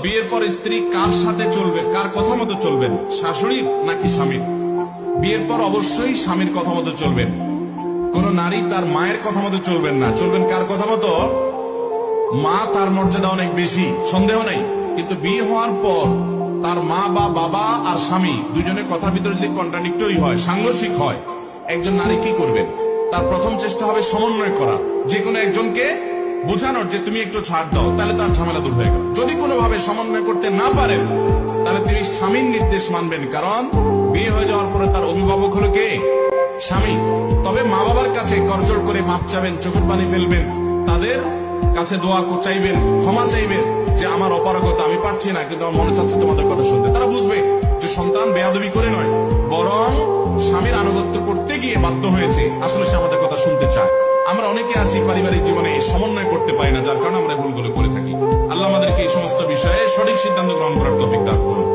বিয়ের পর স্ত্রী কার সাথে চলবে, কার কথা মতো চলবেন, শাশুড়ির নাকি স্বামীর? বিয়ের পর অবশ্যই স্বামীর কথা মতো চলবেন। কোন নারী তার মায়ের কথা মতো চলবেন না। চলবেন কার কথা মতো? মা তার মর্যাদা অনেক বেশি, সন্দেহ নেই, কিন্তু বিয়ে হওয়ার পর তার মা বা বাবা আর স্বামী দুজনের কথার ভিতরে যদি কন্ট্রাডিক্টরি হয়, সাংঘর্ষিক হয়, একজন নারী কি করবেন? তার প্রথম চেষ্টা হবে সমন্বয় করা, যে কোনো একজনকে বোঝানোর যে তুমি একটু ছাড় দাও, তাহলে তার ঝামেলা দূর হয়ে গেল। যদি কোনোভাবে সমন্বয় করতে না পারেন, তাহলে তিনি স্বামীর নির্দেশ মানবেন, কারণ বিয়ে হয়ে যাওয়ার পরে তার অভিভাবক হলো কে? স্বামী। তবে মা বাবার কাছে করজোড় করে মাপ চাবেন, চোখের পানি ফেলবেন, তাদের কাছে দোয়া চাইবেন, ক্ষমা চাইবেন যে আমার অপারগতা, আমি পারছি না, কিন্তু আমার মনে চাচ্ছে তোমাদের কথা শুনতে। তারা বুঝবে যে সন্তান বেয়াদবি করে নয়, বরং স্বামীর আনুগত্য করতে গিয়ে বাধ্য হয়েছে, আসলে সে আমাদের কথা শুনতে চায়। আমরা অনেকে আছি পারিবারিক জীবনে সমন্বয় করতে পারি না, যার কারণে আমরা ভুলগুলো করে থাকি। আল্লাহ আমাদেরকে এই সমস্ত বিষয়ে সঠিক সিদ্ধান্ত গ্রহণ করার তৌফিক দান করুন।